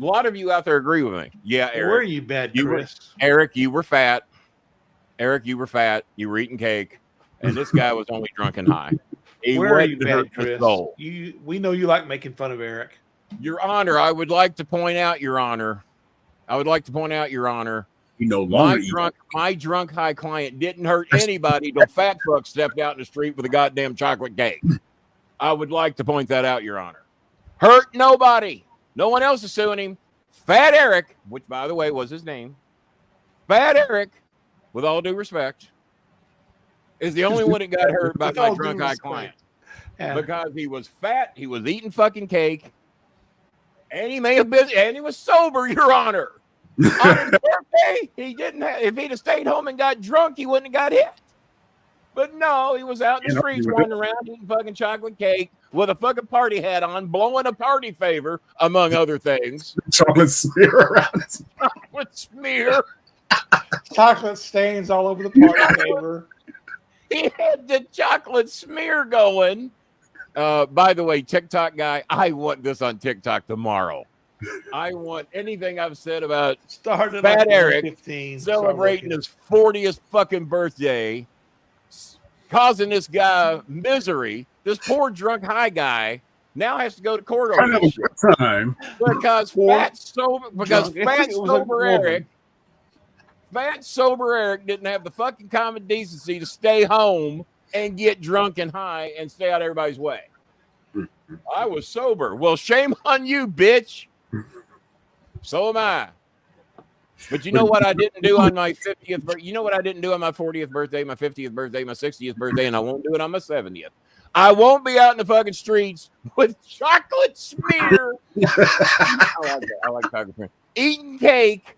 A lot of you out there agree with me. Yeah, Eric. Where are you, bad Chris? Eric, you were fat. Eric, you were fat. You were eating cake, and this guy was only drunk and high. Where are you, bad Chris? We know you like making fun of Eric. Your Honor, I would like to point out, Your Honor. You no longer my drunk high client didn't hurt anybody till fat fuck stepped out in the street with a goddamn chocolate cake. I would like to point that out, Your Honor. Hurt nobody. No one else is suing him. Fat Eric, which by the way was his name, Fat Eric, with all due respect, is the only one that got hurt by my drunk high client. Yeah. Because he was fat, he was eating fucking cake, and he may have been, and he was sober, Your Honor. On his birthday, he didn't have, if he'd have stayed home and got drunk, he wouldn't have got hit. But no, he was out in the streets wandering around eating fucking chocolate cake with a fucking party hat on, blowing a party favor, among other things. Chocolate smear around his chocolate smear. Chocolate stains all over the party favor. He had the chocolate smear going. By the way, TikTok guy, I want this on TikTok tomorrow. I want anything I've said about Fat Eric celebrating his 40th fucking birthday, causing this guy misery. This poor drunk high guy now has to go to court over this shit. Time. Because fat sober Eric didn't have the fucking common decency to stay home and get drunk and high and stay out of everybody's way. I was sober. Well, shame on you, bitch. So am I. But you know what I didn't do on my 50th birthday? You know what I didn't do on my 40th birthday, my 50th birthday, my 60th birthday, and I won't do it on my 70th. I won't be out in the fucking streets with chocolate smear. I like chocolate smear. Eating cake,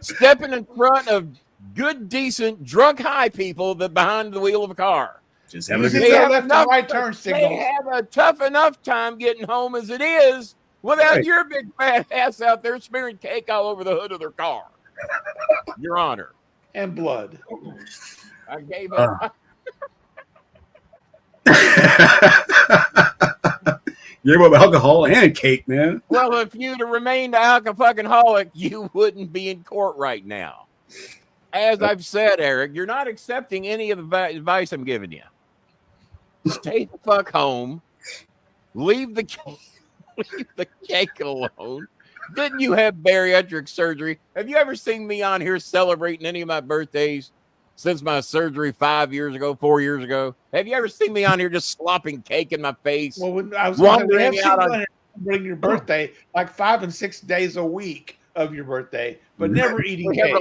stepping in front of good, decent, drunk high people that behind the wheel of a car. Just having they have left and right turn signals. They have a tough enough time getting home as it is without your big fat ass out there smearing cake all over the hood of their car. Your Honor. And blood. I gave up. You're about alcohol and cake, man. Well, if you'd have remained alcoholic, you wouldn't be in court right now. As I've said, Eric, you're not accepting any of the advice I'm giving you. Stay the fuck home. Leave the cake alone. Didn't you have bariatric surgery? Have you ever seen me on here celebrating any of my birthdays since my surgery 5 years ago, 4 years ago? Have you ever seen me on here just slopping cake in my face? Well, when I was wondering out bring your birthday like 5 and 6 days a week of your birthday, but never eating cake.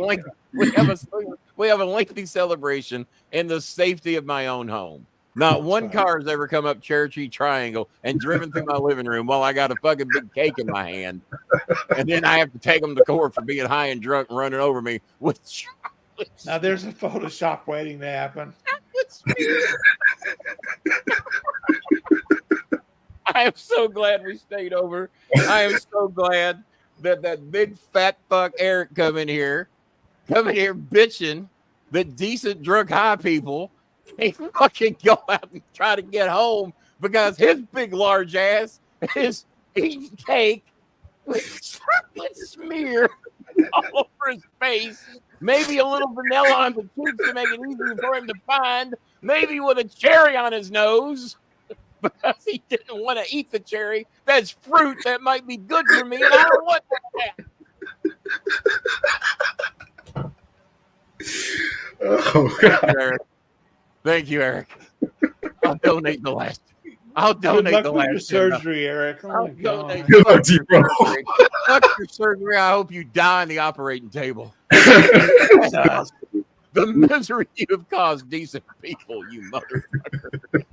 We have a lengthy celebration in the safety of my own home. Not one car has ever come up Cherokee Triangle and driven through my living room while I got a fucking big cake in my hand. And then I have to take them to court for being high and drunk and running over me with chocolate. Now there's a Photoshop waiting to happen. I am so glad we stayed over. I am so glad that big fat fuck Eric come in here bitching that decent drunk high people can't fucking go out and try to get home because his big large ass is eating cake with chocolate smear all over his face, maybe a little vanilla on the cheeks to make it easier for him to find, maybe with a cherry on his nose because he didn't want to eat the cherry. That's fruit that might be good for me, and I don't want that. Oh, God. Thank you, Eric. I'll donate the last. I'll donate the last surgery, Eric. I'll donate Fuck your surgery. Fuck your surgery. I hope you die on the operating table. The misery you've caused decent people, you motherfucker.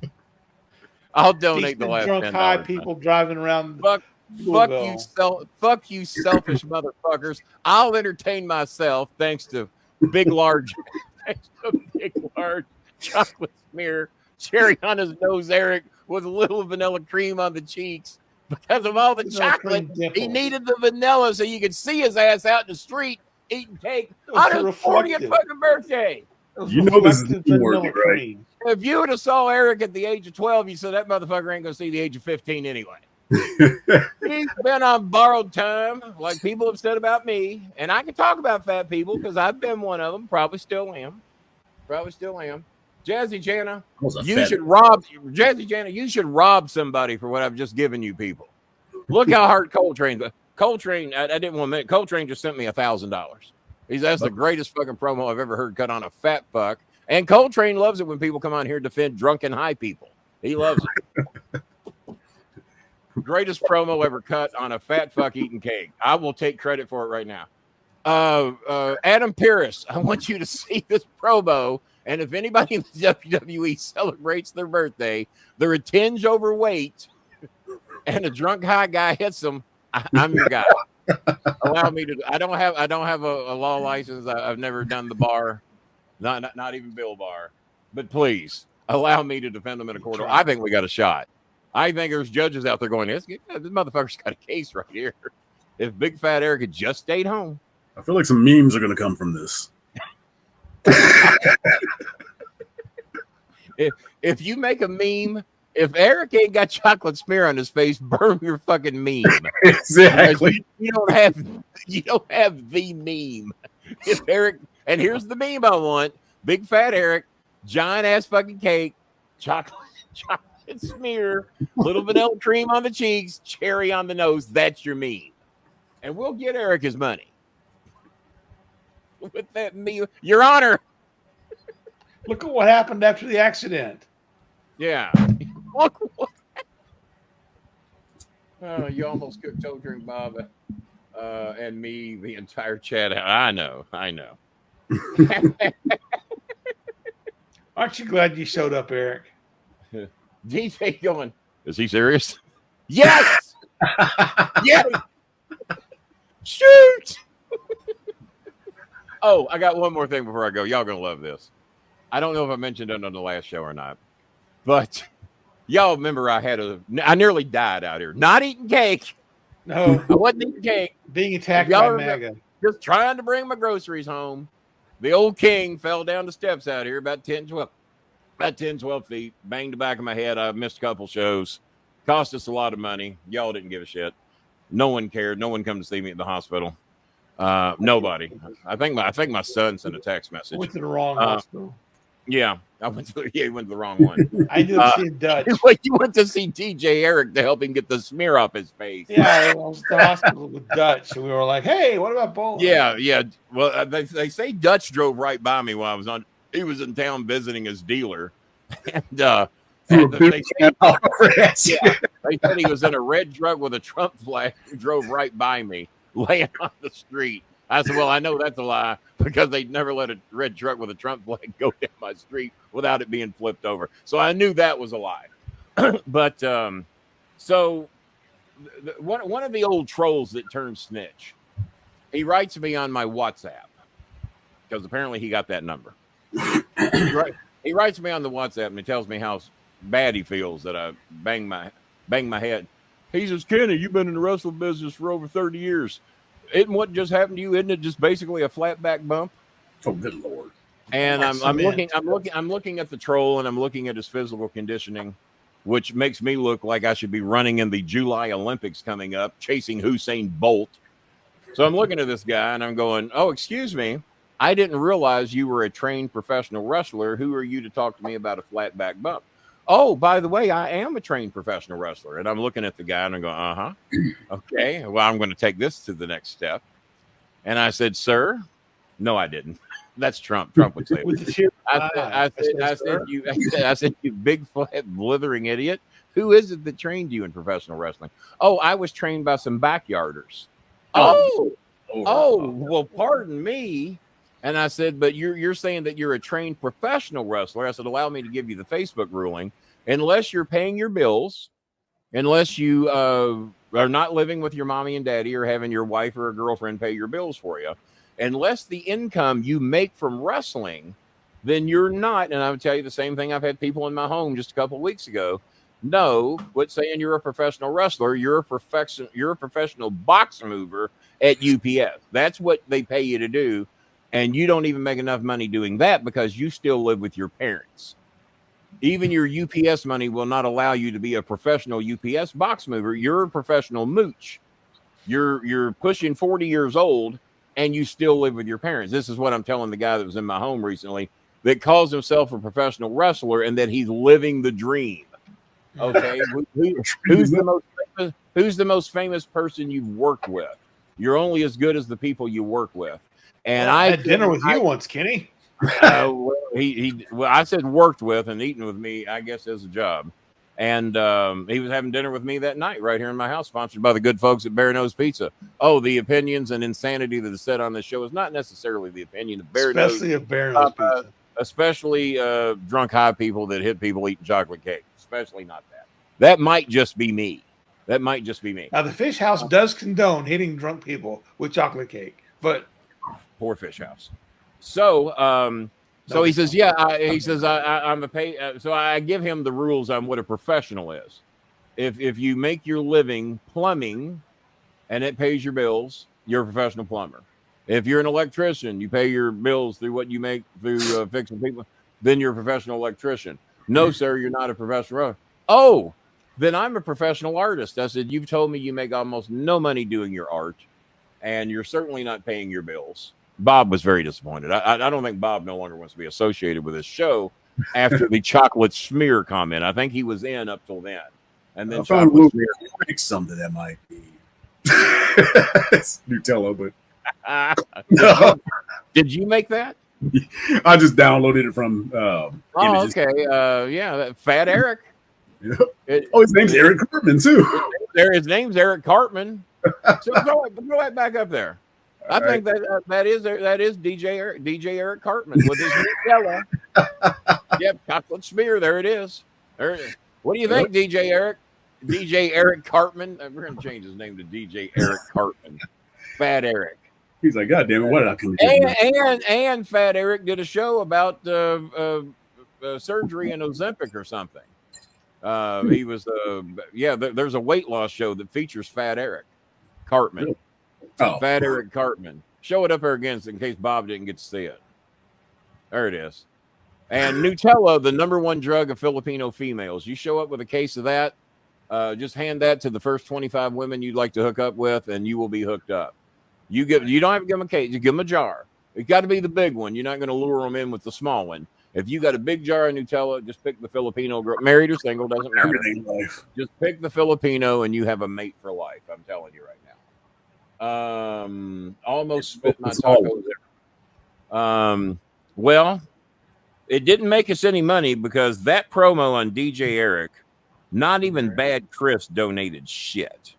I'll donate the last drunk $10. high people driving around. Fuck you, selfish motherfuckers. I'll entertain myself thanks to big large chocolate smear, cherry on his nose, Eric, with a little vanilla cream on the cheeks. Because of all the chocolate, he needed the vanilla so you could see his ass out in the street eating cake on his 40th fucking birthday. You know this is working, right? If you would have saw Eric at the age of 12, you said that motherfucker ain't going to see the age of 15 anyway. He's been on borrowed time, like people have said about me. And I can talk about fat people because I've been one of them. Probably still am. Jazzy Jana, you should rob Jazzy Jana. You should rob somebody for what I've just given you people. Look how hard Coltrane. I didn't want to admit, Coltrane just sent me $1,000. That's the greatest fucking promo I've ever heard cut on a fat fuck. And Coltrane loves it when people come on here to defend drunken high people. He loves it. Greatest promo ever cut on a fat fuck eating cake. I will take credit for it right now. Adam Pearce, I want you to see this promo. And if anybody in the WWE celebrates their birthday, they're a tinge overweight, and a drunk high guy hits them, I'm your guy. Allow me to. I don't have a law license. I've never done the bar, not even Bill Bar. But please allow me to defend them in a court. I think we got a shot. I think there's judges out there going, this motherfucker's got a case right here. If Big Fat Eric had just stayed home. I feel like some memes are going to come from this. If you make a meme, if Eric ain't got chocolate smear on his face, burn your fucking meme. Exactly. You don't have the meme. If Eric, and here's the meme I want: Big Fat Eric, giant ass fucking cake, chocolate smear, little vanilla cream on the cheeks, cherry on the nose. That's your meme, and we'll get Eric his money. With that meme, Your Honor. Look at what happened after the accident. Yeah. Look what. Oh, you almost cooked Toe Drink Bob and me, the entire chat. I know. Aren't you glad you showed up, Eric? DJ going, is he serious? Yes! Yes! Shoot! Oh, I got one more thing before I go. Y'all gonna love this. I don't know if I mentioned it on the last show or not, but y'all remember I nearly died out here. Not eating cake. No. I wasn't eating cake. Being attacked by MAGA. Just trying to bring my groceries home. The old king fell down the steps out here about 10, 12 feet. Banged the back of my head. I missed a couple shows. Cost us a lot of money. Y'all didn't give a shit. No one cared. No one come to see me at the hospital. Nobody. I think my son sent a text message. Went to the wrong hospital. Yeah, he went to the wrong one. I didn't see Dutch. You went to see TJ Eric to help him get the smear off his face. Yeah, I was at the hospital with Dutch, and we were like, "Hey, what about Bola?" Yeah. Well, they say Dutch drove right by me while I was on. He was in town visiting his dealer, and they said he was in a red truck with a Trump flag who drove right by me, laying on the street. I said, well, I know that's a lie because they never let a red truck with a Trump flag go down my street without it being flipped over. So I knew that was a lie. But so one of the old trolls that turned snitch, he writes me on my WhatsApp because apparently he got that number. He writes me on the WhatsApp and he tells me how bad he feels that I bang my head. He says, Kenny, you've been in the wrestling business for over 30 years. Isn't what just happened to you? Isn't it just basically a flat back bump? Oh, good Lord! And I'm looking at the troll, and I'm looking at his physical conditioning, which makes me look like I should be running in the July Olympics coming up, chasing Usain Bolt. So I'm looking at this guy, and I'm going, "Oh, excuse me, I didn't realize you were a trained professional wrestler. Who are you to talk to me about a flat back bump?" Oh, by the way, I am a trained professional wrestler. And I'm looking at the guy and I'm going, okay, well, I'm going to take this to the next step. And I said, sir, no, I didn't. That's Trump. Trump would say it. I said, you big flat blithering idiot. Who is it that trained you in professional wrestling? Oh, I was trained by some backyarders. Oh, well, pardon me. And I said, but you're saying that you're a trained professional wrestler. I said, allow me to give you the Facebook ruling. Unless you're paying your bills, unless you are not living with your mommy and daddy or having your wife or a girlfriend pay your bills for you, unless the income you make from wrestling, then you're not. And I would tell you the same thing. I've had people in my home just a couple of weeks ago. No, quit saying you're a professional wrestler. You're a professional box mover at UPS. That's what they pay you to do. And you don't even make enough money doing that because you still live with your parents. Even your UPS money will not allow you to be a professional UPS box mover. You're a professional mooch. You're pushing 40 years old and you still live with your parents. This is what I'm telling the guy that was in my home recently that calls himself a professional wrestler and that he's living the dream. Okay, who's the most famous person you've worked with? You're only as good as the people you work with. And I had dinner with you once, Kenny. Well, I said worked with and eaten with me, I guess, as a job. And he was having dinner with me that night right here in my house, sponsored by the good folks at Bear Nose Pizza. Oh, the opinions and insanity that is said on this show is not necessarily the opinion of Bear Nose. Especially of Bear Nose Pizza. Especially drunk high people that hit people eating chocolate cake. Especially not that. That might just be me. Now, the Fish House does condone hitting drunk people with chocolate cake, but poor Fish House. So, so he says, yeah, I'm a pay. So I give him the rules on what a professional is. If you make your living plumbing and it pays your bills, you're a professional plumber. If you're an electrician, you pay your bills through what you make through fixing people, then you're a professional electrician. No, sir, you're not a professional. Oh, then I'm a professional artist. I said, you've told me you make almost no money doing your art, and you're certainly not paying your bills. Bob was very disappointed. I don't think Bob no longer wants to be associated with this show after the chocolate smear comment. I think he was in up till then. And then chocolate smear. Something that might be it's Nutella, but Did you make that? I just downloaded it from images. Okay. Yeah, Fat Eric. Yeah. His name's Eric Cartman too. His name's Eric Cartman. So throw it back up there. I think that is DJ Eric Cartman with his Nutella. Yep, chocolate smear. There it is. What do you think, DJ Eric? DJ Eric Cartman. We're gonna change his name to DJ Eric Cartman. Fat Eric. He's like, God damn it! What did I come to do? And Fat Eric did a show about surgery and Ozempic or something. He was there's a weight loss show that features Fat Eric Cartman. Oh. Fat Eric Cartman. Show it up there again in case Bob didn't get to see it. There it is. And Nutella, the number one drug of Filipino females. You show up with a case of that, just hand that to the first 25 women you'd like to hook up with, and you will be hooked up. You don't have to give them a case. You give them a jar. It's got to be the big one. You're not going to lure them in with the small one. If you got a big jar of Nutella, just pick the Filipino girl. Married or single, doesn't matter. Everything in life. Just pick the Filipino and you have a mate for life. I'm telling you right now. Almost spit my tacos there. Well, it didn't make us any money because that promo on DJ Eric, not even Bad Chris donated shit.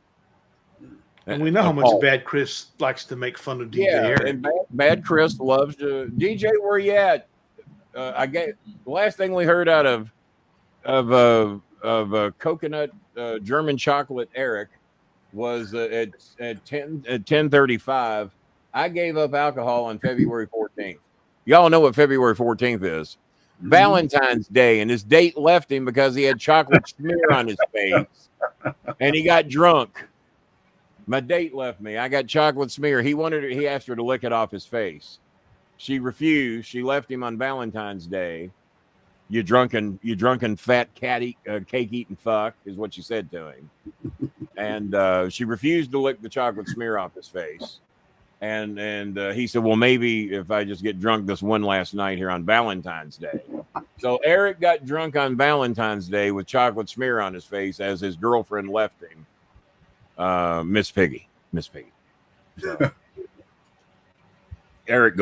And we know how much Bad Chris likes to make fun of DJ Eric. And Bad Chris loves to DJ. Where you at? The last thing we heard out of coconut German chocolate Eric was at 10:35. I gave up alcohol on February 14th. Y'all know what February 14th is. Valentine's Day, and his date left him because he had chocolate smear on his face, and he got drunk. My date left me. I got chocolate smear. He asked her to lick it off his face. She refused. She left him on Valentine's Day. You drunken fat cake eating fuck is what she said to him. And she refused to lick the chocolate smear off his face. And he said, well, maybe if I just get drunk this one last night here on Valentine's Day. So Eric got drunk on Valentine's Day with chocolate smear on his face as his girlfriend left him. Miss Piggy. So, Eric,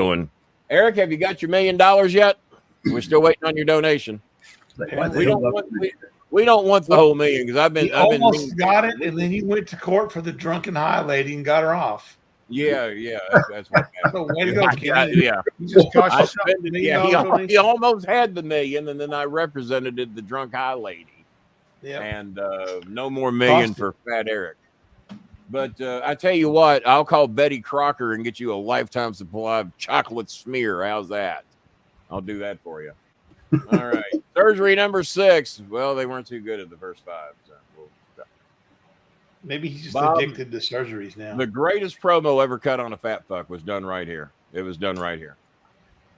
have you got your $1 million yet? We're still waiting on your donation. We don't want the whole million because I've been almost got it, and then he went to court for the drunken high lady and got her off. Yeah, that's what happened. Way to go, Kenny. Yeah. He just cost you he almost had the $1 million, and then I represented the drunk high lady. Yeah, and no more $1 million for Fat Eric. But I tell you what, I'll call Betty Crocker and get you a lifetime supply of chocolate smear. How's that? I'll do that for you. All right. Surgery number 6. Well, they weren't too good at the first 5. So maybe he's just addicted to surgeries now. The greatest promo ever cut on a fat fuck was done right here. It was done right here.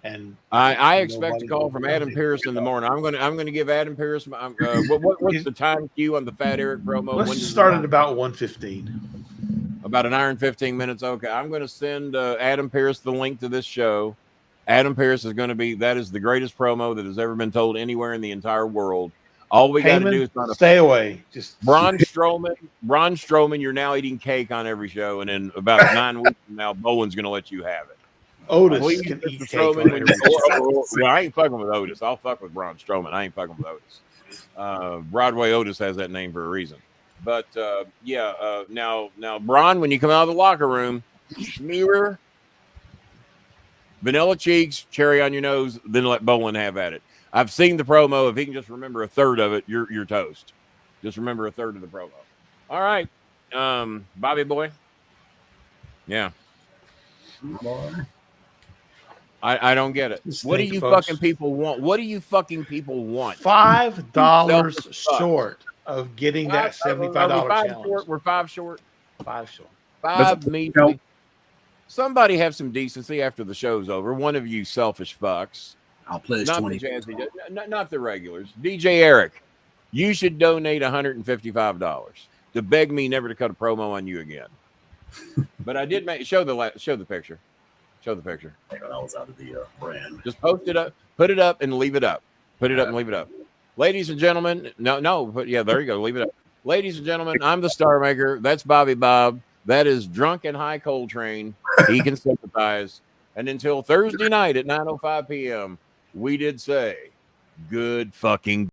And I expect a call from Adam Pierce in the morning. I'm going to give Adam Pierce. What's the time cue on the Fat Eric promo? Let's start at about 1:15. About an hour and 15 minutes. Okay, I'm going to send Adam Pierce the link to this show. Adam Pierce is going to be. That is the greatest promo that has ever been told anywhere in the entire world. All we got to do is stay away. Just Braun Strowman, you're now eating cake on every show, and in about 9 weeks from now, Bowen's going to let you have it. Otis can eat cake. Well, I ain't fucking with Otis. I'll fuck with Braun Strowman. I ain't fucking with Otis. Broadway Otis has that name for a reason. But now Braun, when you come out of the locker room, smear vanilla cheeks, cherry on your nose, then let Bowen have at it. I've seen the promo. If he can just remember a third of it, you're toast. Just remember a third of the promo. All right, Bobby boy. Yeah. I don't get it. What do you fucking people want? What do you fucking people want? $5 short of getting that $75 challenge. We're 5 short. 5 short. 5 measly. Somebody have some decency after the show's over. One of you selfish fucks. I'll pledge not 20. The Jazzy, not the regulars. DJ Eric, you should donate $155 to beg me never to cut a promo on you again. But I did show the picture. Show the picture. I was out of the brand. Just post it up, put it up, and leave it up. Put it up and leave it up. Ladies and gentlemen, but yeah, there you go. Leave it up. Ladies and gentlemen, I'm the Starmaker. That's Bobby Bob. That is Drunken High Coltrane. He can sympathize. And until Thursday night at 9:05 p.m., we did say good fucking